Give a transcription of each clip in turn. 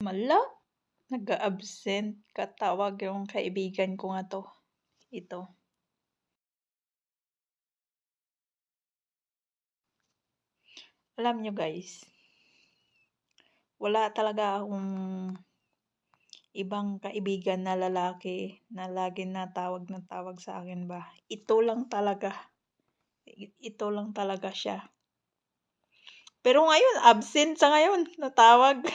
Hala, nag-a-absent, katawag yung kaibigan ko nga 'to, ito. Alam niyo guys, wala talaga akong ibang kaibigan na lalaki na laging natawag na tawag sa akin ba. Ito lang talaga, ito lang talaga siya. Pero ngayon absent sa ngayon, natawag.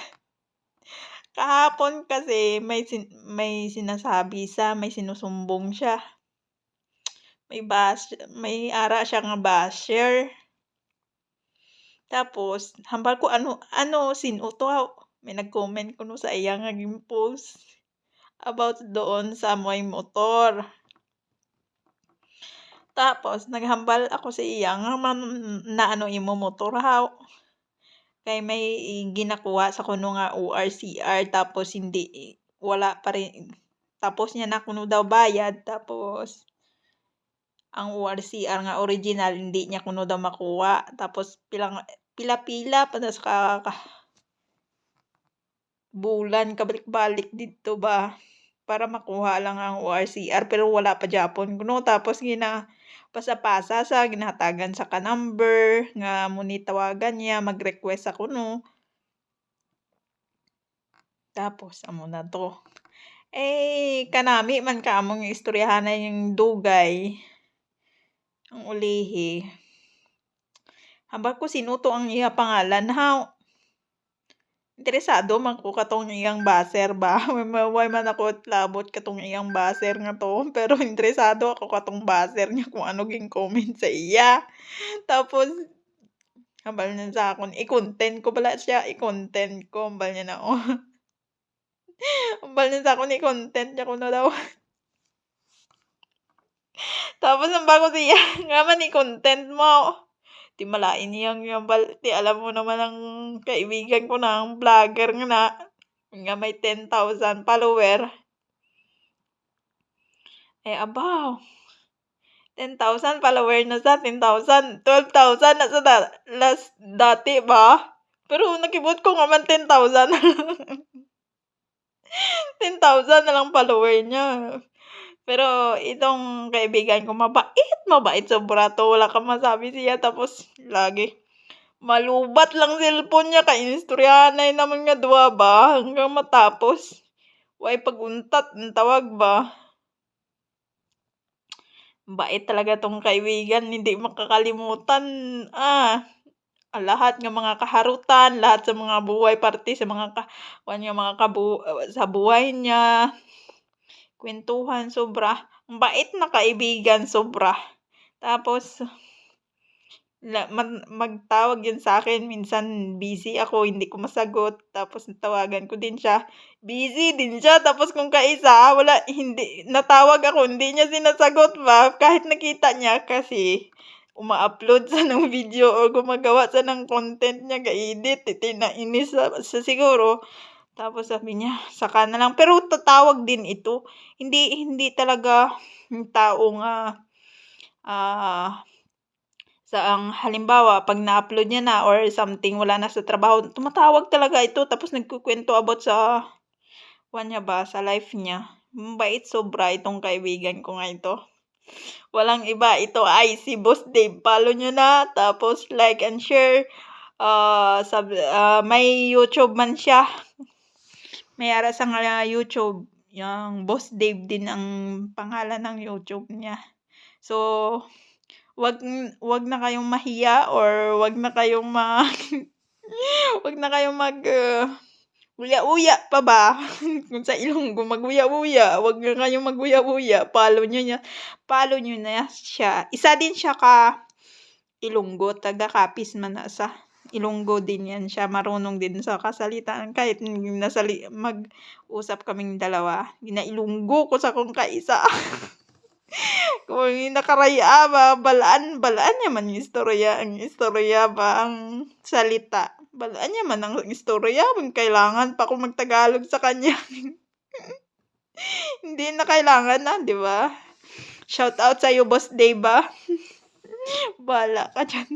Kahapon kasi may sinasabi siya, may sinusumbong siya. May ara siyang basher. Tapos hambal ko ano ano sino 'to, may nag-comment kuno sa iya nga post about doon sa may motor. Tapos naghambal ako sa iya nga naano imo motor haw. Kay may ginakuha sa kuno nga ORCR tapos hindi wala pa rin tapos niya na kuno daw bayad tapos ang ORCR nga original hindi niya kuno daw makuha tapos pila-pila pa sa bulan kabalik-balik didto ba para makuha lang ang ORCR pero wala pa gyapon kuno tapos pasa-pasa sa ginahatagan sa ka-number nga amo ni tawagan niya mag-request sa kuno. Tapos amo na 'to. Kanami man kamong istoryahanay yung dugay, ang ulihi. Hambal ko sino 'to ang iya pangalan haw. Interesado man ko katong iyang buzzer ba, way man ako labot katong iyang buzzer nga 'to, pero interesado ako katong buzzer niya kung ano gin-comment sa iya. Tapos hambal niya sa akon i-content ko bala siya, i-content ko hambal niya na hambal niya sa akon i-content niya kuno daw. Tapos hambal ko sa iya nga man i-content mo. 'Di malain niyang hambal 'di alam mo naman ang kaibigan ko na ang vlogger nga may 10,000 follower. Abaw 10,000 follower na sa 10,000, 12,000 na sa last dati ba? Pero nakibot ko nga man 10,000 10,000 na lang follower niya. Pero itong kaibigan ko mabait sobra 'to, wala kang masabi siya tapos lagi malubat lang cellphone niya kay inistoryahanay naman nga duha ba hanggang matapos. Way pag-untat ang tawag ba. Bait talaga 'tong kaibigan hindi makakalimutan, lahat ng mga kaharutan, lahat sa mga buhay parte sa mga kuwan nga mga sa buhay niya. Kuwentuhan sobra, ang bait na kaibigan sobra. Tapos magtawag yun sa'kin minsan busy ako hindi ko masagot tapos tawagan ko din siya, busy din siya tapos kung kaisa hindi natawag ako hindi niya sinasagot ba kahit nakita niya kasi uma-upload siya ng video o gumagawa siya ng content niya ga-edit nainis siya siguro. Tapos sabi niya saka na lang pero tatawag din ito, hindi talaga yung tao nga, ang halimbawa 'pag na-upload niya na or something wala na sa trabaho, tumatawag talaga ito tapos nagkukuwento about sa kuwan niya ba, sa life niya. Mabait sobra itong kaibigan ko nga ito. Walang iba, ito ay si Boss Dave. Follow niyo na tapos like and share. May YouTube man siya. May ara siyang YouTube, yang Boss Dave din ang pangalan ng YouTube niya. So wag na kayong mahiya or wag na kayong wag na kayong uya-uya pa ba kung sa Ilonggo mag-uya-uya, wag na kayong mag-uya-uya, follow niyo na siya. Isa din siya ka Ilonggo, taga Capiz man na sa Ilonggo din yan siya, marunong din sa kasalitaan kahit mag-usap kaming dalawa, gina-Ilonggo ko sa kung kaisa. Kung nakaraya ba, balaan niya man yung istorya ba ang salita. Balaan niya man ang istorya, kailangan pa ako mag-Tagalog sa kanya. Hindi na kailangan na, 'di ba? Shout out sa iyo Boss Dave ba. Bahala ka diyan.